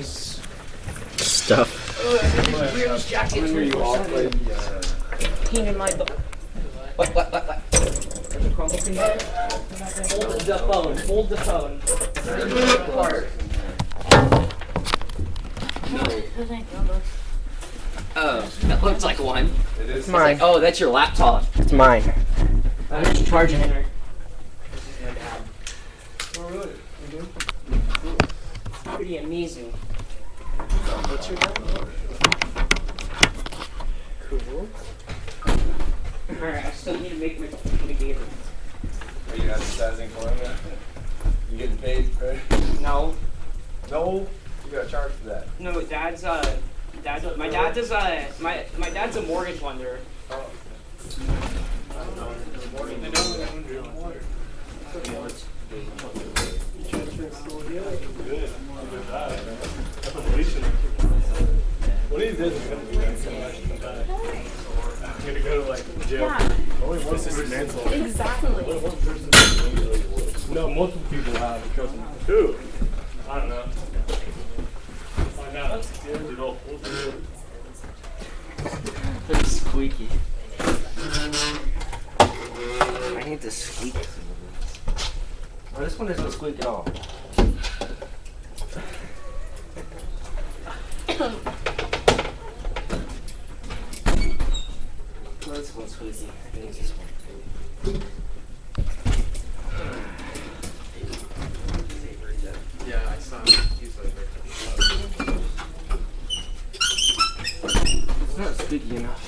nice stuff. Weirdest jacket. Pain in my butt. What? There's a crumble thing there? Hold the phone. Hold the phone. Hard. Oh, that looks like one. It is mine. Oh, that's your laptop. It's mine. I'm just charging it. Pretty amazing. What's your name? Cool. Alright, I still need to make my mitigator. Are you advertising for him yet? You getting paid, right? No. No? You got charged for that. No, my dad's a mortgage lender. Oh. What he did is going to be back. I'm going to go to like jail. Yeah. Only one person manslaughter. Exactly. Only one person. No, multiple people have. Trust me. Two. I don't know. Find out. Dude, Pretty squeaky. I need to squeak some of this. Oh, this one doesn't squeak at all. Oh, this one's squeaky. I think it's this one. Yeah, I saw him. He's like, It's not squeaky enough.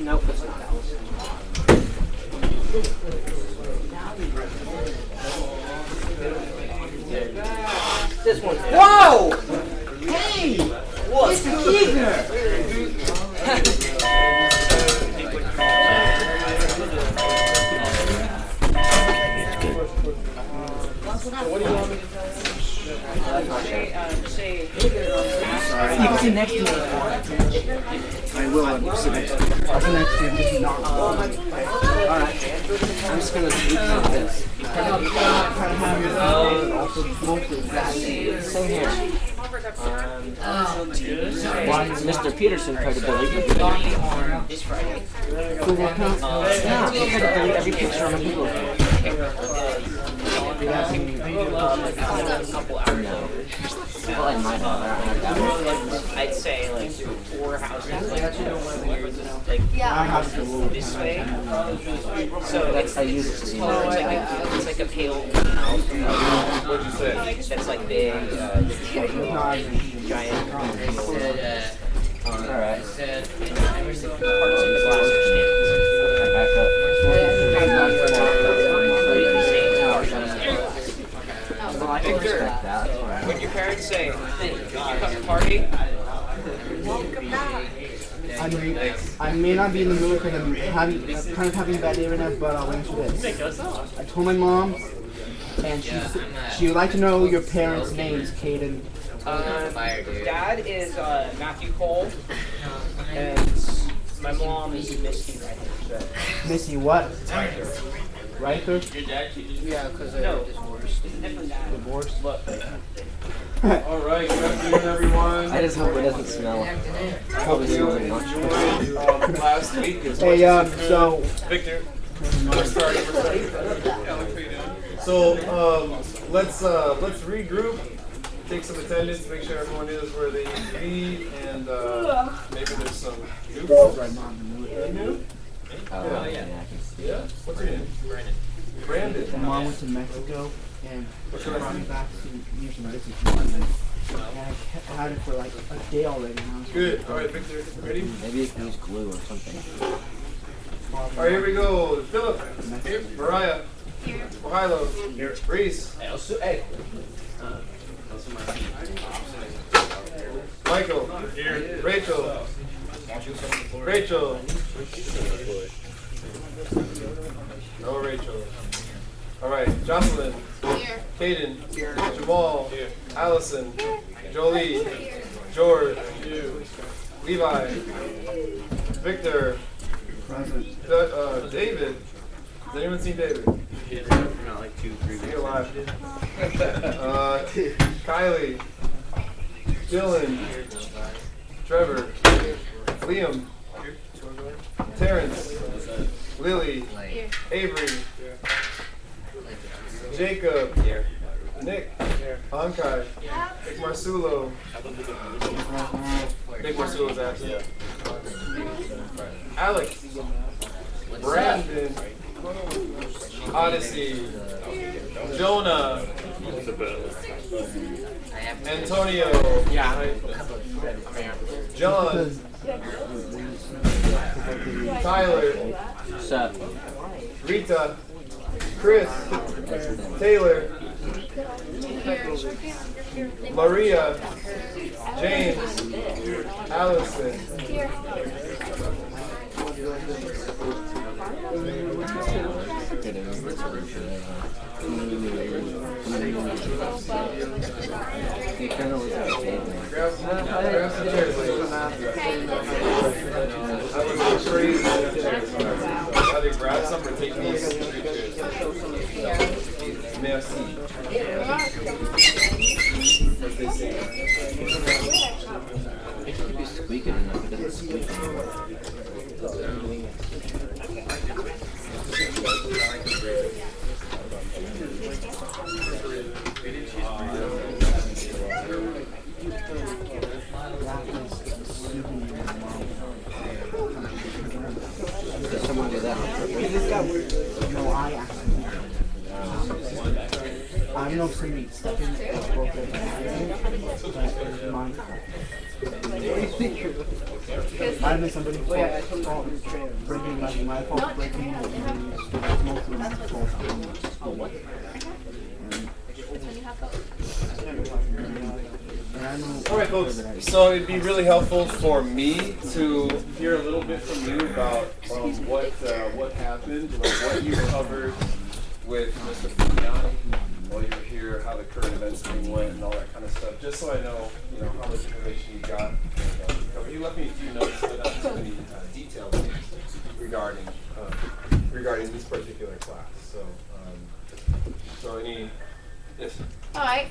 Nope, it's not. This one's. Whoa! Hey! What's bigger? You can sit next to me. I will sit next to you. I'll sit next to you. This is not. Alright. I'm just gonna sleep on this. Same here. Mr. Peterson tried to delete my video. This Friday. Google account? Yeah, he tried to delete every picture on my Google account. No. Well, I might have. I don't have that. I'd say like 4 houses. Like this way. So that's I use it to see. it's like a pale house. What'd you say? That's like big, giant. Alright. Parts of the glass are stands. Back Well, I can respect that. Alright. when your parents say, "Hey, did you come to party?" I may not be in the mood because I'm kind of having a bad day right now, but I'll answer this. I told my mom, and she would like to know your parents' names, Caden. Dad is Matthew Cole, and my mom is Misty Reiter. Missy what? Riker? Yeah, because no, different dad. Divorced? Look. Alright, good afternoon, everyone. I just hope it doesn't smell. Probably smells like much. Last week is Hey, so... Victor. We're starting. So, let's regroup, take some attendance, make sure everyone is where they need to be, and maybe there's some new folks. New? Oh, yeah, I can see. Yeah? What's your name? Brandon. My mom went to Mexico, and she brought me back to use some medicine for London. And I had it for like a day already. Good. Alright, Victor, ready? Maybe you can use glue or something. Alright, here we go. Philip. Here. Mariah. Here. Ohio. Here. Reese. hey. Michael. Here. Rachel. Rachel. No Rachel. Alright, Jocelyn. Here. Caden. Here. Jamal. Here. Allison. Jolie. Here. George. Here. Levi. Victor. Present. David. Has anyone seen David? Not like 2, 3 See you alive. Kylie, Dylan, Trevor, Liam, Terrence, Lily, Avery, Jacob, Nick, Ankai, Nick Marsulo. Nick Marsulo's absent. Alex, Brandon, Odyssey, Jonah, Antonio, John, Tyler, Rita, Chris, Taylor, Maria, James, Allison, grab some chairs, ladies. That was crazy. Either grab some or take these 3 chairs. Merci. As they say. It could be squeaking enough, it doesn't squeak anymore. Did someone do that on purpose? No, I actually. I don't know if somebody stuck in it or broke it, but it was mine. Might have been somebody's fault breaking my fault breaking mostly my fault. Alright folks, so it'd be really helpful for me to hear a little bit from you about what happened, like what you covered with Mr. Fagnani while you were here, how the current events thing went and all that kind of stuff, just so I know, how much information you got. You left me a few notes, but not too many detailed things regarding this particular class. So any, yes? Alright.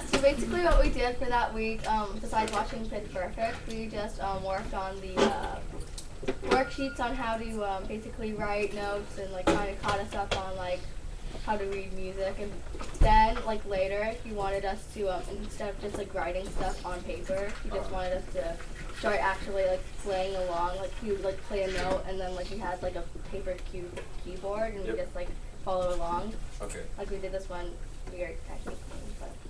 So basically what we did for that week, besides watching Pitch Perfect, we just worked on the worksheets on how to basically write notes and like kind of caught us up on like how to read music. And then like later he wanted us to instead of just like writing stuff on paper, he just wanted us to start actually like playing along. Like he would like play a note and then like he had like a paper keyboard and we just like follow along. Okay. Like we did this one weird technique thing.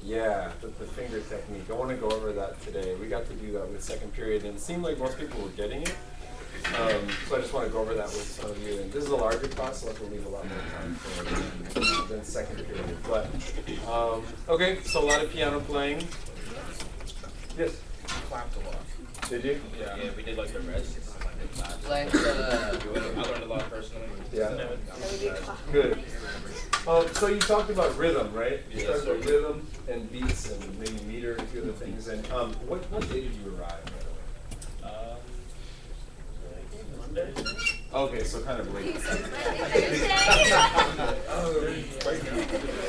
Yeah, the finger technique. I want to go over that today. We got to do that with second period, and it seemed like most people were getting it. So I just want to go over that with some of you. And this is a larger class, so we'll leave a lot more time for than second period. But okay, so a lot of piano playing. Yes. Clapped a lot. Did you? Yeah, we did like the rest. Like, I learned a lot personally. Yeah. Good. So you talked about rhythm, right? You talked about rhythm and beats and maybe meter and a few other things. And what day did you arrive, by the way? Monday. Okay, so kind of late.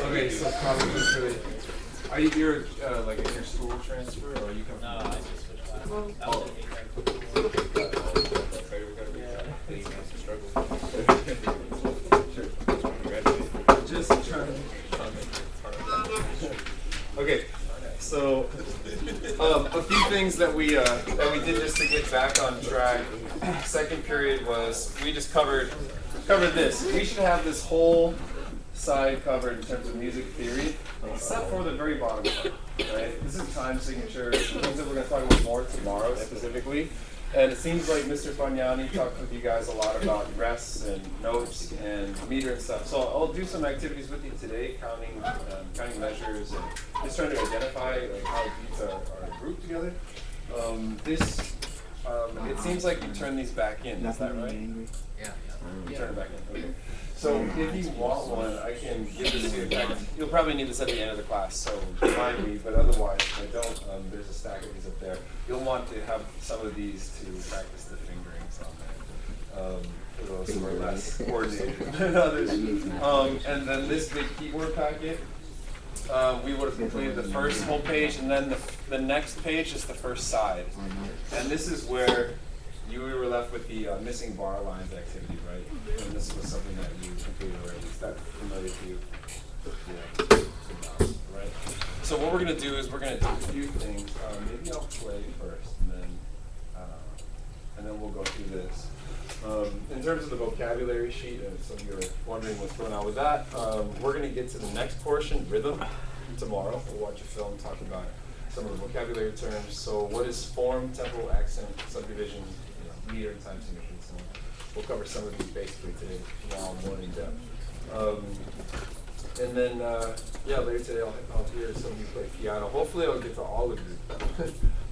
Okay, so probably really. Are you like in your school transfer, or are you coming? No, I just switched classes. Just trying to. Okay, so a few things that we did just to get back on track. Second period was we just covered this. We should have this whole side covered in terms of music theory, except for the very bottom part. Right? This is time signature, things that we're going to talk about more tomorrow specifically. And it seems like Mr. Fagnani talked with you guys a lot about rests and notes and meter and stuff. So I'll do some activities with you today, counting measures and just trying to identify like how beats are grouped together. It seems like you turn these back in. Is that right? yeah. You turn it back in. Okay. So if you want one, I can give this to you. You'll probably need this at the end of the class, so remind me. But otherwise, if I don't, there's a stack of these up there. You'll want to have some of these to practice the fingerings on For those who are less coordinated than others. And then this big keyboard packet, we would have completed the first whole page, and then the next page is the first side. And this is where we were left with the missing bar lines activity, right? And this was something that you completed, or at least that's familiar to you. Yeah, right? So what we're going to do is we're going to do a few things. Maybe I'll play first, and then we'll go through this. In terms of the vocabulary sheet, and some of you are wondering what's going on with that, we're going to get to the next portion, rhythm, tomorrow. We'll watch a film, talk about some of the vocabulary terms. So what is form, tempo, accent, subdivision, meter, and time significance. And we'll cover some of these basically today, tomorrow morning depth. And then, yeah, later today I'll hear some of you play piano. Hopefully I'll get to all of you.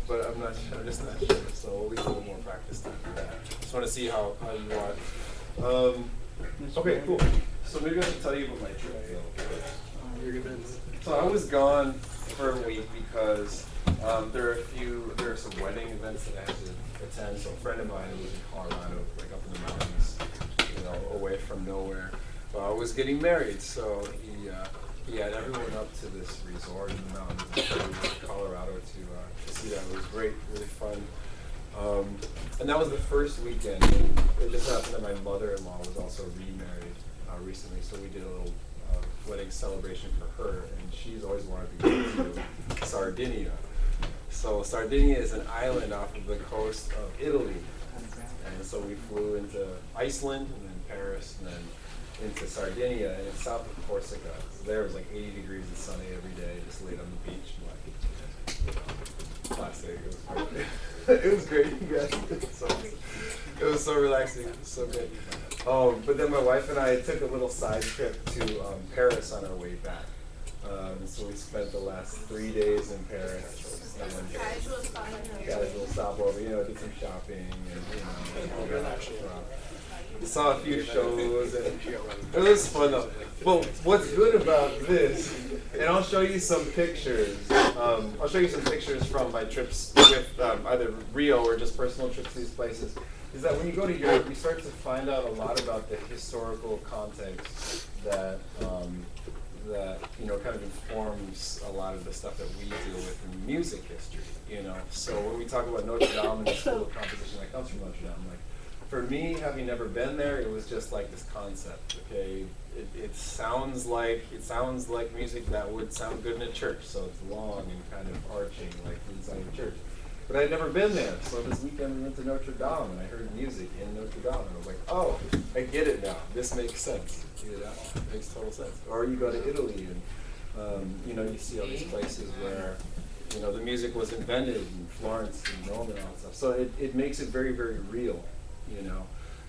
But I'm just not sure. So we'll leave a little more practice time for that. Just want to see how you are. Okay, cool. So maybe I should tell you about my trip first. So I was gone for a week because there are some wedding events that I had to attend. So a friend of mine who was in Colorado, like up in the mountains, away from nowhere, was getting married. So he had everyone up to this resort in the mountains in Colorado to see that. It was great, really fun. And that was the first weekend. And it just happened that my mother-in-law was also remarried recently, so we did a little wedding celebration for her, and she's always wanted to go to Sardinia. So Sardinia is an island off of the coast of Italy. And so we flew into Iceland, and then Paris, and then into Sardinia, and it's south of Corsica. So there was like 80 degrees and sunny every day, just laid on the beach, classic. It was great, you guys. It was so relaxing. It was so good. But then my wife and I took a little side trip to Paris on our way back. So we spent the last 3 days in Paris. Casual stopover, did some shopping and all that stuff. Saw a few shows, and it was fun though. Well, what's good about this, and I'll show you some pictures. I'll show you some pictures from my trips with either Rio or just personal trips to these places. Is that when you go to Europe, you start to find out a lot about the historical context that kind of informs a lot of the stuff that we deal with in music history. So when we talk about Notre Dame and the school of composition that comes from Notre Dame, like, for me, having never been there, it was just like this concept. Okay, it sounds like music that would sound good in a church. So it's long and kind of arching, like inside a church. But I'd never been there. So this weekend we went to Notre Dame, and I heard music in Notre Dame, and I was like, oh, I get it now. This makes sense. It makes total sense. Or you go to Italy, and you see all these places where the music was invented in Florence and Rome and all that stuff. So it makes it very, very real.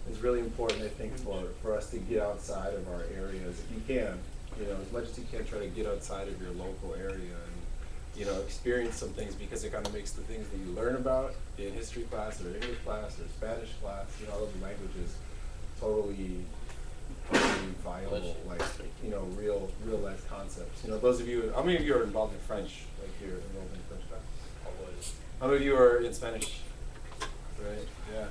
It's really important, I think, for us to get outside of our areas, if you can, as much as you can, try to get outside of your local area and, experience some things, because it kind of makes the things that you learn about in history class or English class or Spanish class, all those languages, totally viable, like, real life concepts. Those of you, how many of you are involved in French, like you're involved in French class? Always. How many of you are in Spanish? Right, yeah.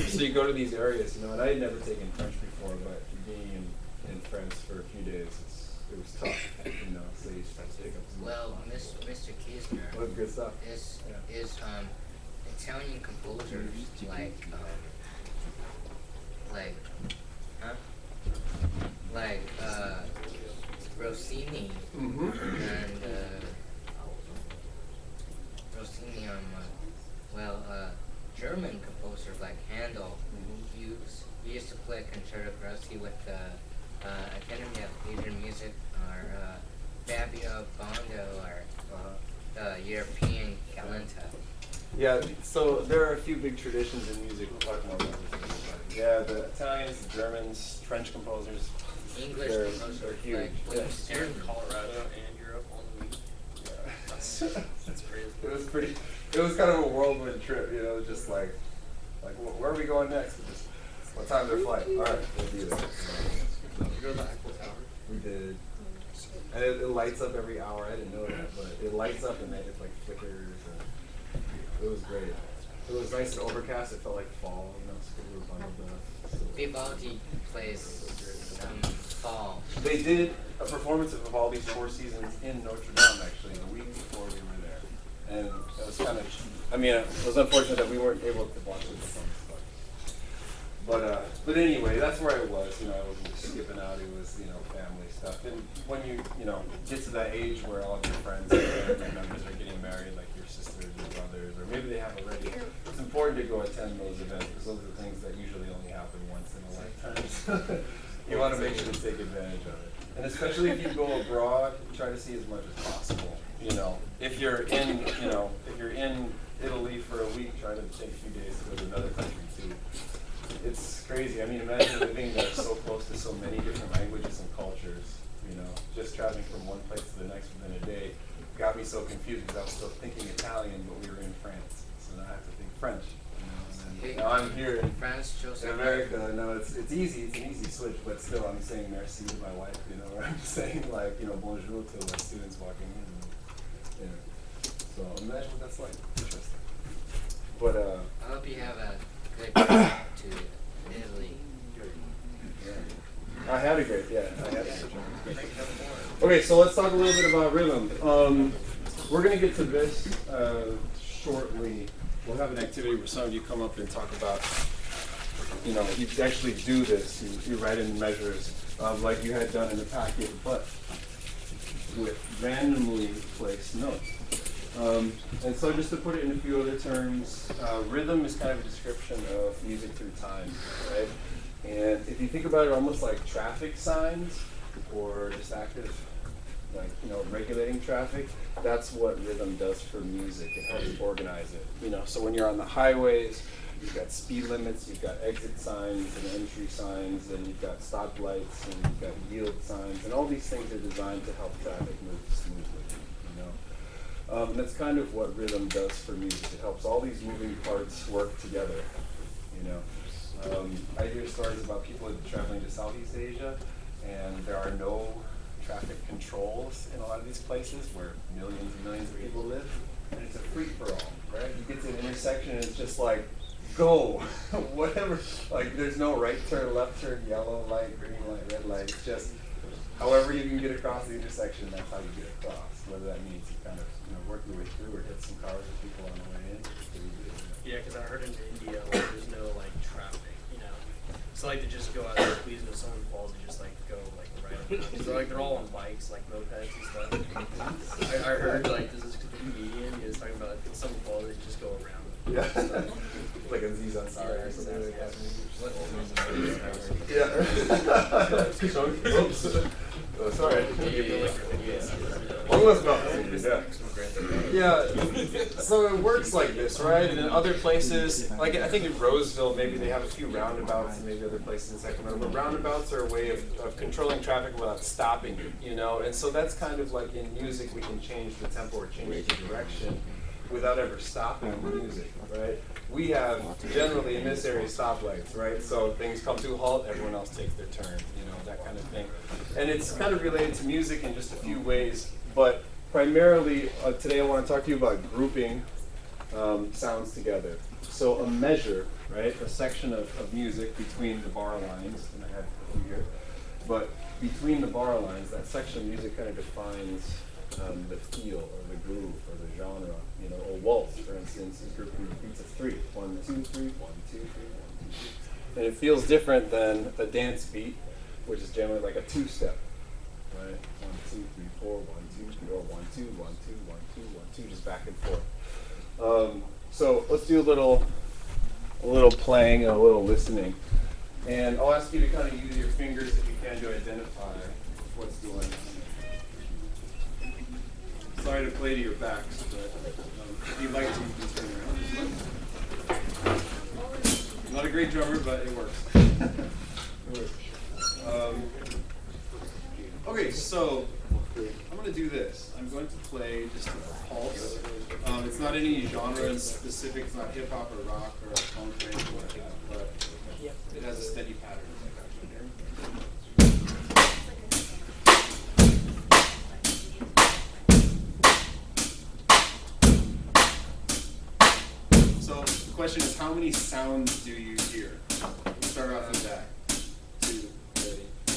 So you go to these areas, and I had never taken French before, but being in France for a few days, it was tough, so you just have to pick up some. Well, Mr. Kisner what good stuff. is Italian composers like Rossini and Rossini German composers like Handel. He used to play concerto grosso with the Academy of Asian Music, or Fabio Bondo, or the European Galenta. Yeah, so there are a few big traditions in music. We'll talk more about this. Yeah, the Italians, the Germans, French composers. English composers they're huge. like William Stern. Colorado and Europe on the week. Yeah. That's crazy. It was kind of a whirlwind trip, just like where are we going next? What time's our flight? All right, we'll do that. Did you go to the Eiffel Tower? We did. And it lights up every hour. I didn't know that, but it lights up and then it like flickers. And it was great. It was nice and overcast. It felt like fall. You know, so we were bundled up. Vivaldi plays fall. They did a performance of Vivaldi's Four Seasons in Notre Dame actually the week before we were there, and it was kind of. I mean, it was unfortunate that we weren't able to watch it. But anyway, that's where I was. You know, I wasn't just skipping out. It was, you know, family stuff. And when you get to that age where all of your friends and family members are getting married, like your sisters or brothers, or maybe they have already, it's important to go attend those events because those are the things that usually only happen once in a lifetime. So you want to make sure to take advantage of it. And especially if you go abroad, try to see as much as possible. You know, if you're in Italy for a week, try to take a few days to go to another country too. It's crazy. I mean, imagine living there so close to so many different languages and cultures. You know, just traveling from one place to the next within a day got me so confused because I was still thinking Italian, but we were in France, so now I have to think French. You know, and now I'm here in France, in America. No, it's easy. It's an easy switch, but still, I'm saying merci to my wife. You know, or I'm saying like bonjour to my students walking in. You know, so imagine what that's like. Interesting. But I hope you have a good trip to Italy. Yeah. I had a great trip. Okay, so let's talk a little bit about rhythm. We're going to get to this shortly. We'll have an activity where some of you come up and talk about, you actually do this. You write in measures like you had done in the packet, but with randomly placed notes. And so just to put it in a few other terms, rhythm is kind of a description of music through time, right? And if you think about it almost like traffic signs or just active, regulating traffic, that's what rhythm does for music. It helps organize it. So when you're on the highways, you've got speed limits, you've got exit signs and entry signs, and you've got stoplights, and you've got yield signs, and all these things are designed to help traffic move smoothly. And that's kind of what rhythm does for music. It helps all these moving parts work together. I hear stories about people traveling to Southeast Asia, and there are no traffic controls in a lot of these places where millions and millions of people live, and it's a free-for-all, right? You get to an intersection, and it's just like, go, whatever. Like, there's no right turn, left turn, yellow light, green light, red light. It's just however you can get across the intersection, that's how you get across. Whether that means you kind of work your way through or hit some cars or people on the way in. Yeah, because I heard in India there's no traffic, So they just go out there, please, and if someone falls, they just go right up. Because they're all on bikes, mopeds and stuff. I heard this is a comedian is talking about if someone falls, they just go around. Yeah. Like a Aziz Ansari or something like that. Yeah. Oops. Oh, sorry. Almost nothing. Yeah. So it works like this, right? And in other places, I think in Roseville, maybe they have a few roundabouts, and maybe other places in Sacramento. But roundabouts are a way of controlling traffic without stopping it, And so that's kind of like in music, we can change the tempo or change the direction without ever stopping the music, right? We have generally in this area stoplights, right? So things come to a halt, everyone else takes their turn, that kind of thing. And it's kind of related to music in just a few ways, but primarily today I want to talk to you about grouping sounds together. So a measure, right? A section of music between the bar lines, and I have a few here, but between the bar lines, that section of music kind of defines the feel or the groove or the genre. A waltz, for instance, is grouped into beats of 3. 1, 2, 3, 1, 2, 3, 1, 2, 3. And it feels different than a dance beat, which is generally like a 2-step, right? 1, 2, 3, 4, 1, 2, 3, or 1, 2, 1, 2, 1, 2, 1, 2, just back and forth. So let's do a little playing and a little listening. And I'll ask you to kind of use your fingers if you can to identify what's going on. Sorry to play to your backs, but if you'd like to, you can turn around. I'm not a great drummer, but it works. Okay, so I'm going to do this. I'm going to play just a pulse. It's not any genre in specific. It's not hip hop or rock or funk or anything like that, but it has a steady pattern. So question is, how many sounds do you hear? We'll start off with that. 2, 3, 10.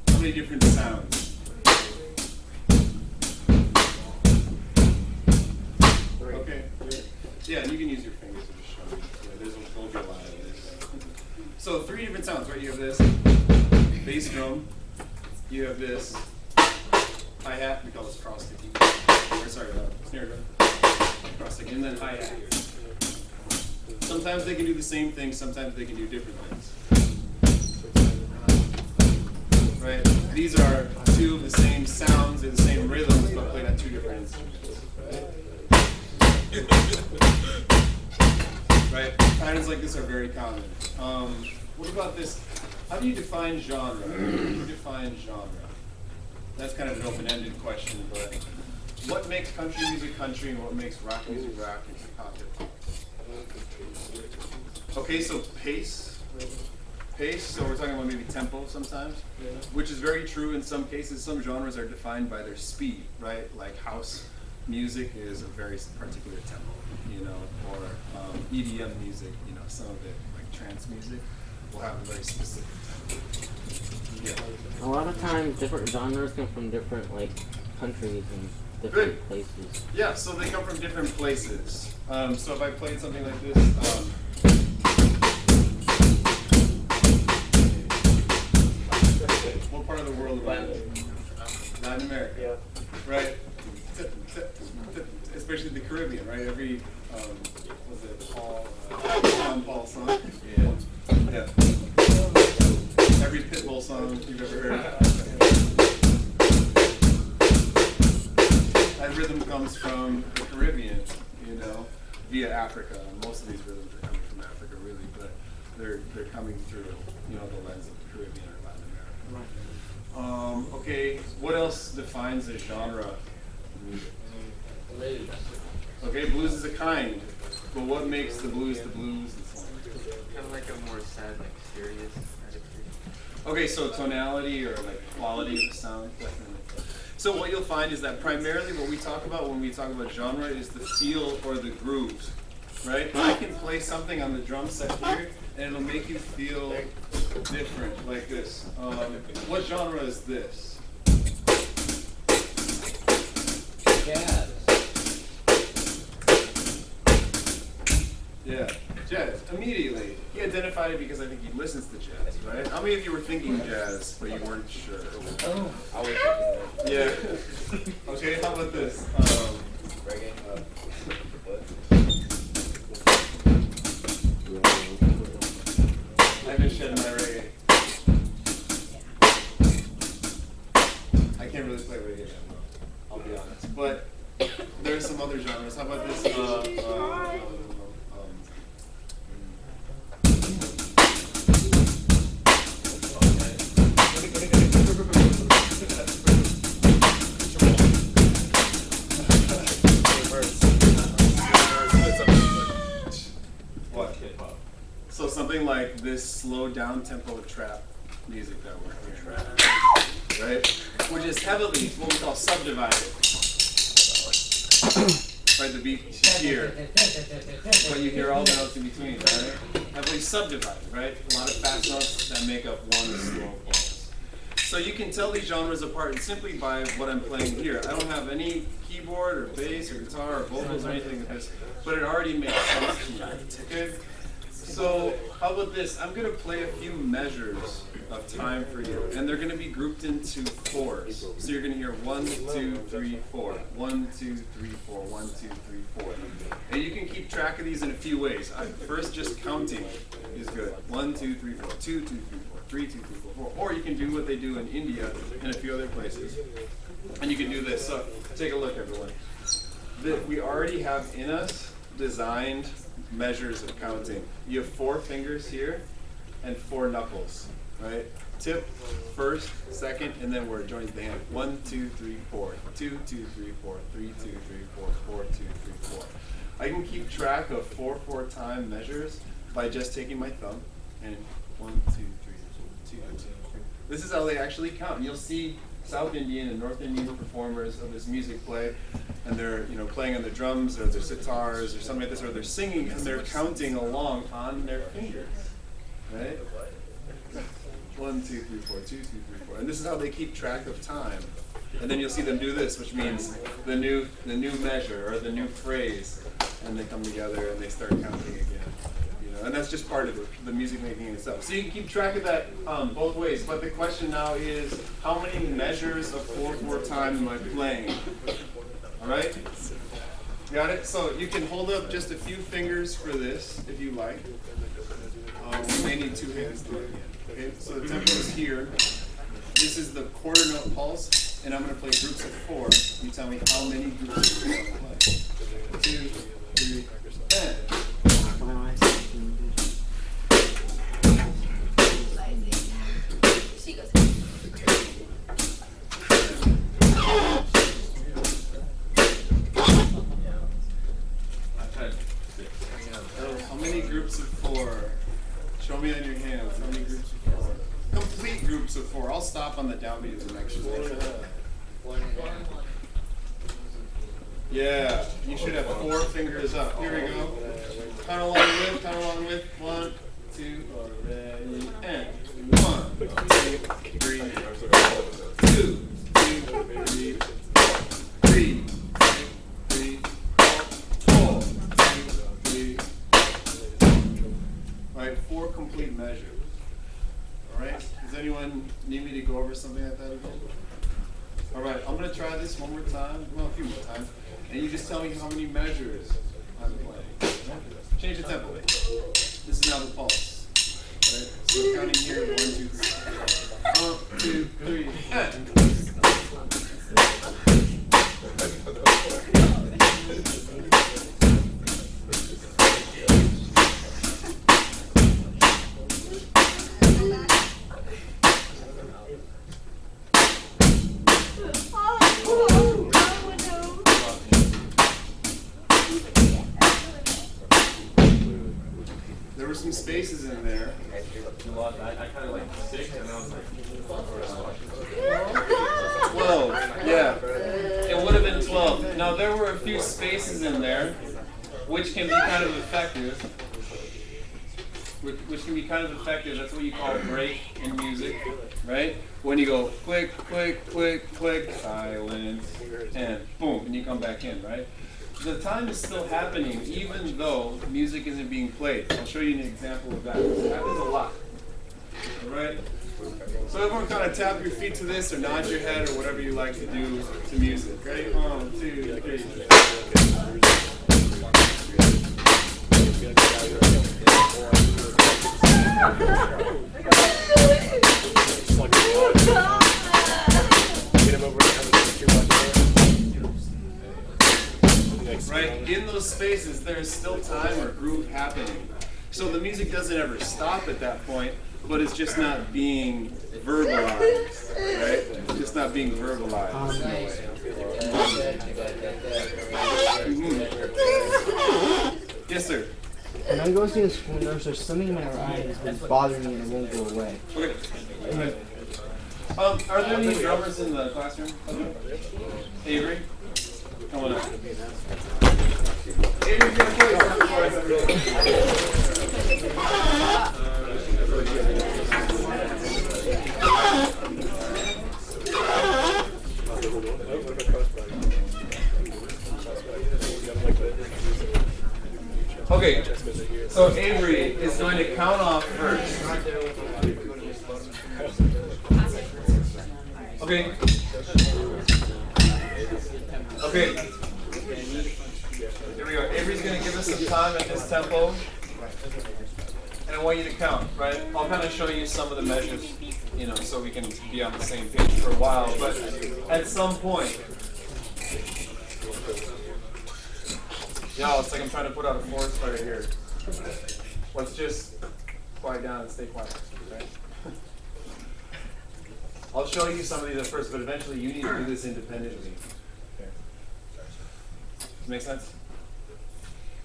How many different sounds? Okay. Yeah, you can use your fingers to just show me. Yeah, there's a whole lot of this. So 3 different sounds, right? You have this bass drum. You have this hi-hat, we call this cross-sticking. Or sorry, snare drum. Cross-sticking, and then hi-hat here. Sometimes they can do the same thing, sometimes they can do different things. Right? These are 2 of the same sounds, they're the same rhythms, but played on 2 different instruments. Right? Patterns like this are very common. What about this? How do you define genre? How do you define genre? That's kind of an open-ended question, but what makes country music country and what makes rock music rock and hip-hop hip-hop? Okay, so pace. Pace, so we're talking about maybe tempo sometimes, which is very true in some cases. Some genres are defined by their speed, right? Like house music is a very particular tempo, you know, or EDM music, you know, some of it, like trance music, will have a very specific tempo. Yeah. A lot of times, different genres come from different like countries and different places. Yeah, so they come from different places. So if I played something like this, what part of the world are we in? Latin America. Yeah. Right? Especially the Caribbean, right? Every, was it John Paul song? Yeah. Yeah. Every Pitbull song you've ever heard. That rhythm comes from the Caribbean, you know, via Africa. Most of these rhythms are coming from Africa, really, but they're coming through, you know, the lens of the Caribbean or Latin America. Okay, what else defines a genre of music? Blues. Okay, blues is a kind, but what makes the blues the blues? Kind of like a more sad, like serious attitude. Okay, so tonality or like quality of the sound, definitely. So what you'll find is that primarily what we talk about when we talk about genre is the feel or the grooves, right? I can play something on the drum set here, and it'll make you feel different, like this. What genre is this? Jazz. Yeah, jazz. Immediately. He identified it because I think he listens to jazz, right? How many of you were thinking jazz, but you weren't sure? Oh. I was thinking that. Yeah. Okay, how about this? Reggae. I've been shedding my reggae. I can't really play reggae that well, I'll be honest. But there's some other genres. How about this? What? So something like this slow down tempo trap music that we're hearing, right? Which is heavily what we call subdivided. Right, the beat here, but you hear all the notes in between, right? Heavily subdivided, right? A lot of fast notes that make up one slow pulse. So you can tell these genres apart simply by what I'm playing here. I don't have any keyboard or bass or guitar or vocals or anything like this, but it already makes sense to me, okay? So how about this? I'm going to play a few measures of time for you, and they're going to be grouped into fours. So you're going to hear 1, 2, 3, 4, 1, 2, 3, 4, 1, 2, 3, 4. And you can keep track of these in a few ways. First, just counting is good. 1, 2, 3, 4, 2, 2, 3, 4, 3, 2, 3, 4, 4. Or you can do what they do in India and a few other places. And you can do this. So take a look, everyone. We already have in us designed measures of counting. You have 4 fingers here and 4 knuckles, right? Tip, first, second, and then where it joins the hand. 1, 2, 3, 4. 2, 2, 3, 4. 3, 2, 3, 4. 4, 2, 3, 4. I can keep track of 4/4 time measures by just taking my thumb and 1, 2, 3, 2, 2, 3. This is how they actually count. And you'll see South Indian and North Indian performers of this music play, and they're playing on the drums or their sitars or something like this, or they're singing and they're counting along on their fingers, right? 1, 2, 3, 4, 2, 2, 3, 4, and this is how they keep track of time. And then you'll see them do this, which means the new measure or the new phrase, and they come together and they start counting again. And that's just part of the music making in itself. So you can keep track of that both ways. But the question now is, how many measures of 4/4 time am I playing? All right? Got it? So you can hold up just a few fingers for this, if you like. You may need 2 hands to do it. Okay? So the tempo is here. This is the quarter note pulse, and I'm going to play groups of 4. You tell me how many groups of 4 I play. 2, 3, and. How many groups of 4? Show me on your hands. How many groups of 4? Complete groups of 4. I'll stop on the downbeat of the next one. Yeah, you should have 4 fingers up. Here we go. Count along with. 1, 2, ready, and 1, 2, 3, 2, 3, 3, 3, 4, 2, 3. All right, 4 complete measures. All right. Does anyone need me to go over something like that again? All right, I'm going to try this one more time. Well, a few more times. And you just tell me how many measures I'm playing. Change the tempo. This is now the pulse. All right, so counting here, 1, 2, 3. 1, 2, 3, and. There were some spaces in there. I kind of like 6, and I was like 12, yeah. It would have been 12. Now there were a few spaces in there, which can be kind of effective. Which can be kind of effective. That's what you call a break in music, right? When you go click, click, click, click, silence, and boom, and you come back in, right? The time is still happening even though music isn't being played. I'll show you an example of that. It happens a lot. Alright? So everyone kind of tap your feet to this or nod your head or whatever you like to do to music. Ready? 1, 2, 3. Right? In those spaces, there's still time or groove happening. So the music doesn't ever stop at that point, but it's just not being verbalized, right? It's just not being verbalized. Yes, sir. When I go see a school nurse, there's something in my eye that's been bothering me and it won't go away. Okay. Are there any drummers in the classroom? Avery? Come on up. Avery's gonna play something for us. Okay, so Avery is going to count off first. Okay. Okay. Here we go. Avery's going to give us some time at this tempo. And I want you to count, right? I'll kind of show you some of the measures, you know, so we can be on the same page for a while. But at some point, it's like I'm trying to put out a forest fire here. Let's just quiet down and stay quiet, right? I'll show you some of these at first, but eventually you need to do this independently. Okay. Does it make sense?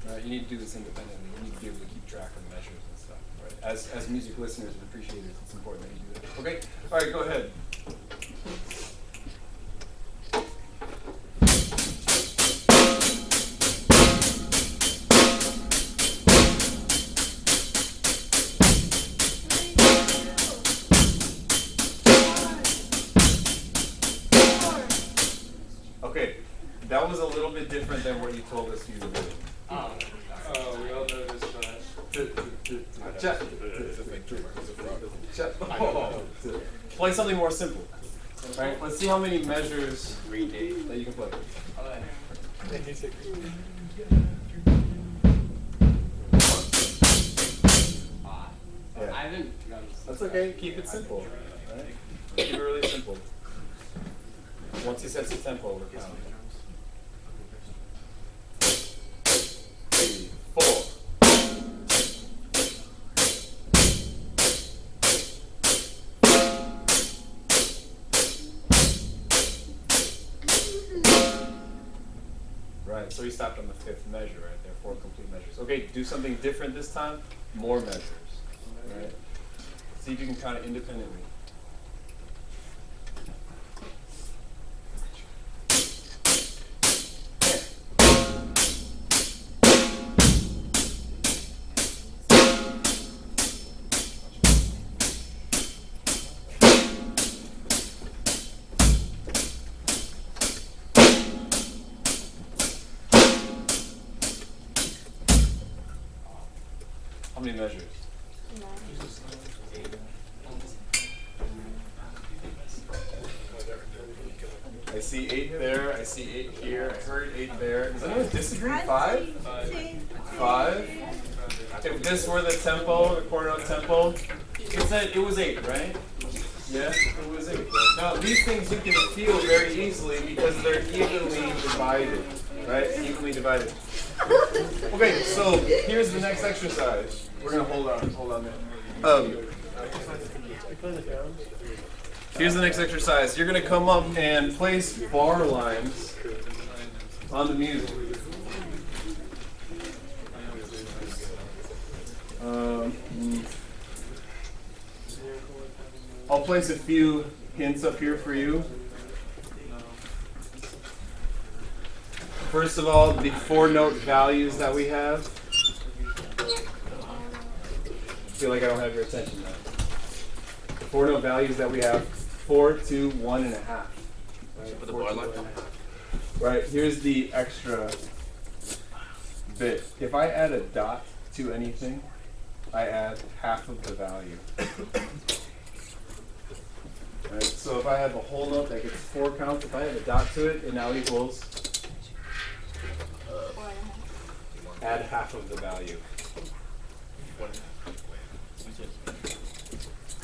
Right, you need to do this independently. You need to be able to keep track of measures and stuff. Right? As music listeners and appreciators, it's important that you do that. Okay? All right, go ahead. Okay, that was a little bit different than what you told us you were doing. Oh, we all know this. Play something more simple. All right, let's see how many measures that you can play. Yeah. That's okay. Keep it simple. Right? Keep it really simple. Once he sets the tempo, we're counting. 3, 4. Right, so he stopped on the 5th measure right there, 4 complete measures. Okay, do something different this time, more measures. Right? See if you can count it independently. How many measures? 9. I see 8 there. I see 8 here. I heard 8 there. Does anyone disagree? 5? 5? Okay, this were the tempo, the quarter note tempo. It said it was 8, right? Yeah, it was 8. Now these things you can feel very easily because they're evenly divided, right? Evenly divided. Okay, so here's the next exercise. We're gonna hold on there. Here's the next exercise. You're gonna come up and place bar lines on the music. I'll place a few hints up here for you. First of all, the 4-note values that we have. I feel like I don't have your attention now. The 4-note values that we have: 4, 2, 1 and a half. Right, Put the bar line. right, here's the extra bit. If I add a dot to anything, I add half of the value. Right, so if I have a whole note that gets 4 counts, if I add a dot to it, it now equals add half of the value.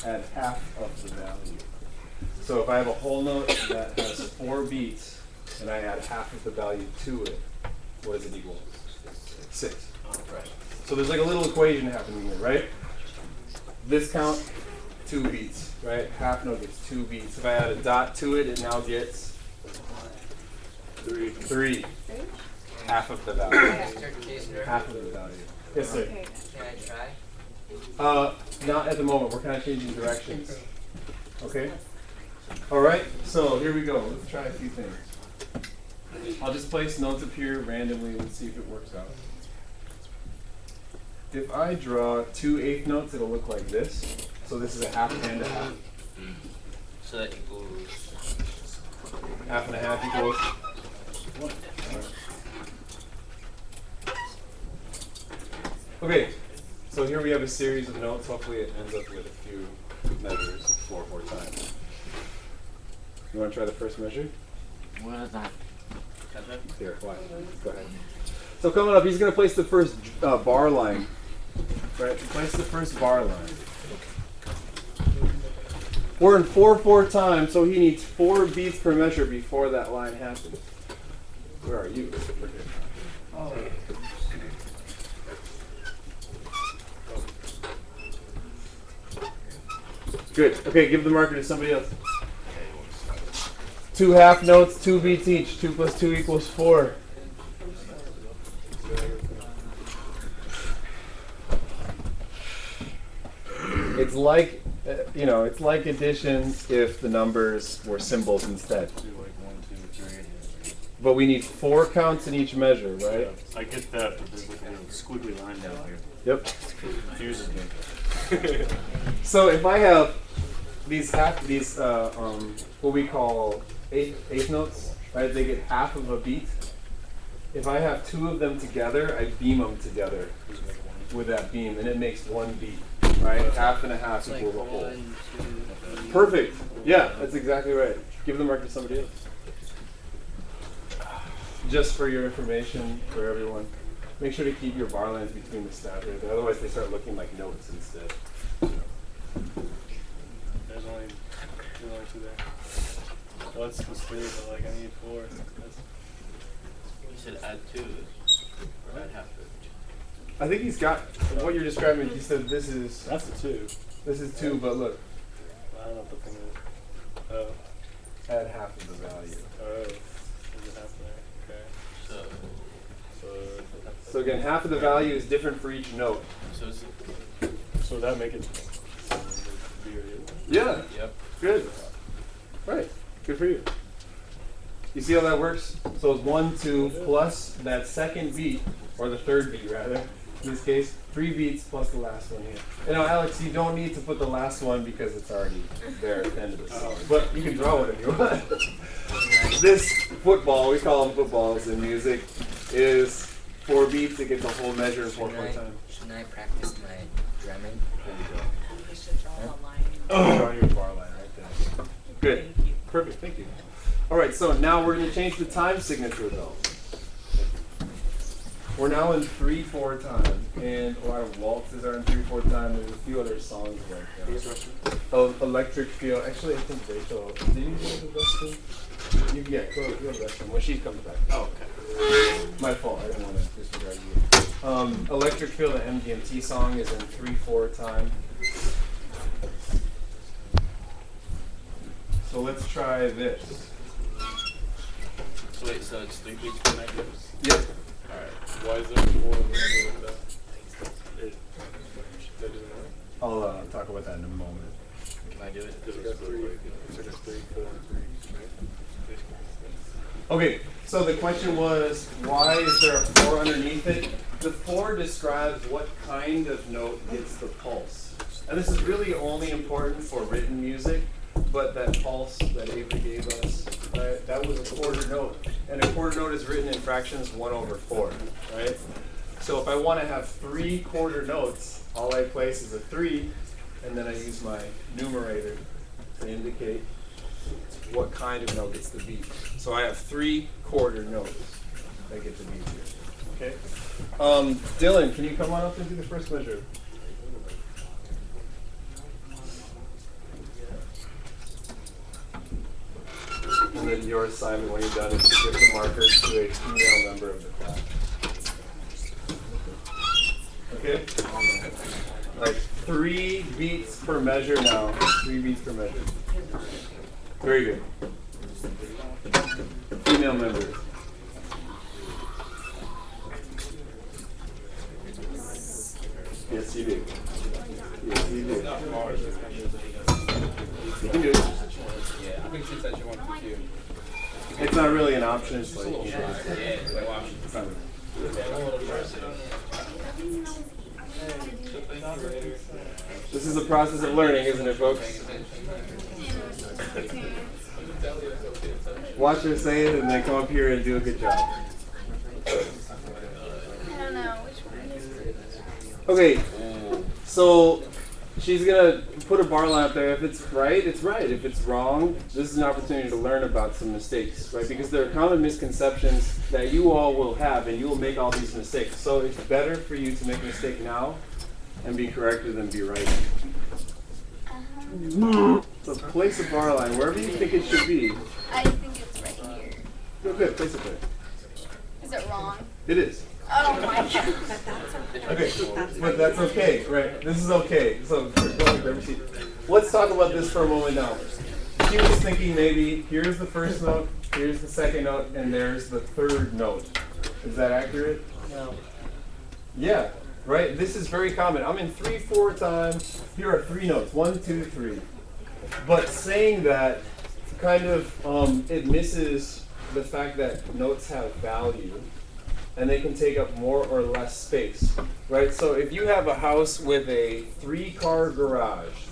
Add half of the value. So if I have a whole note that has 4 beats and I add half of the value to it, what does it equal? 6. Right. So there's like a little equation happening here, right? This count, 2 beats, right? Half note gets 2 beats. If I add a dot to it, it now gets 3. Half of the value. Half of the value. Yes, sir. Can I try? Not at the moment. We're kind of changing directions. Okay? All right. So here we go. Let's try a few things. I'll just place notes up here randomly and see if it works out. If I draw 2 eighth notes, it'll look like this. So this is a half and a half. So that equals Half and a half equals 1. Okay, so here we have a series of notes. Hopefully it ends up with a few measures 4 times. You want to try the first measure? What is that? Here, why? Go ahead. So coming up, he's going to place the first bar line. Right, place the first bar line. We're in 4 time, so he needs 4 beats per measure before that line happens. Where are you? Oh. Good. Okay, give the marker to somebody else. 2 half notes, 2 beats each. 2 plus 2 equals 4. It's like, it's like addition if the numbers were symbols instead. But we need 4 counts in each measure, right? I get that, but there's like a little squiggly line down here. Yep. Confuses me. So if I have these what we call eighth notes, right? They get half of a beat. If I have two of them together, I beam them together with that beam, and it makes one beat, right? Half and a half equals a whole. Perfect. Yeah, that's exactly right. Give the mark to somebody else. Just for your information, for everyone, make sure to keep your bar lines between the stab right there. Otherwise, they start looking like notes instead. There's only two there. Well, that's the three, but like I need 4. You should add 2 or add half it. I think he's got what you're describing. He said this is. That's the 2. This is 2, but look. I don't know what the thing is. Oh. Add half of the value. Oh. There's a half there. Okay. So again, half of the value is different for each note. So would that make it B or U? Yeah. Yep. Good. Right. Good for you. You see how that works? So it's 1, 2 plus that second beat, or the third beat rather. In this case, 3 beats plus the last one here. And now, Alex, you don't need to put the last one because it's already there at the end of the song. But you can draw it if you want. This football, we call them footballs in music, is 4 beats. It gets a whole measure in 4 time. Shouldn't I practice my drumming? There you go. We should draw a line. Draw your bar line right there. Good. Thank you. Perfect. Thank you. All right. So now we're going to change the time signature though. We're now in 3/4 time, and a lot of waltzes are in 3/4 time. There's a few other songs like that. Oh, Electric Feel. Actually, I think Rachel. Did you go to the restroom? Yeah, go to the restroom when she comes back. Oh, okay. My fault. I didn't want to disregard you. Electric Feel, the MGMT song, is in 3/4 time. So let's try this. So wait, so it's 3 beats per measure? Yep. Alright. Why is there 4 of them like that? That doesn't work. I'll talk about that in a moment. Can I do it? Does it go 3? It's like a 3, 4, 3, right? Okay, so the question was, why is there a 4 underneath it? The 4 describes what kind of note gets the pulse. And this is really only important for written music, but that pulse that Avery gave us, right, that was a quarter note. And a quarter note is written in fractions 1/4, right? So if I want to have 3 quarter notes, all I place is a 3, and then I use my numerator to indicate what kind of note gets the beat. So I have 3 quarter notes that get the beat here. Okay. Dylan, can you come on up and do the first measure? And then your assignment when you're done is to give the markers to a female member of the class. Okay? Like 3 beats per measure now. 3 beats per measure. Very good. Female members. Yes, you do. Yes, you do. You can do it. Yeah, I think she said she wanted to too. It's not really an option. It's like, you know, this is a process of learning, isn't it, folks? Watch her say it and then come up here and do a good job. I don't know which one is it. Okay, so she's gonna put a bar line up there. If it's right, it's right. If it's wrong, this is an opportunity to learn about some mistakes, right? Because there are common misconceptions that you all will have, and you will make all these mistakes. So it's better for you to make a mistake now and be corrected than be right. So place a bar line wherever you think it should be. I think it's right here. Okay, place it there. Is it wrong? It is. Oh my god. Okay, but that's okay, right? This is okay. So go ahead, grab a seat. Let's talk about this for a moment now. She was thinking maybe here's the first note, here's the second note, and there's the third note. Is that accurate? No. Yeah, right? This is very common. I'm in 3/4 time. Here are 3 notes, 1, 2, 3. But saying that kind of it misses the fact that notes have value. And they can take up more or less space, right? So if you have a house with a 3-car garage,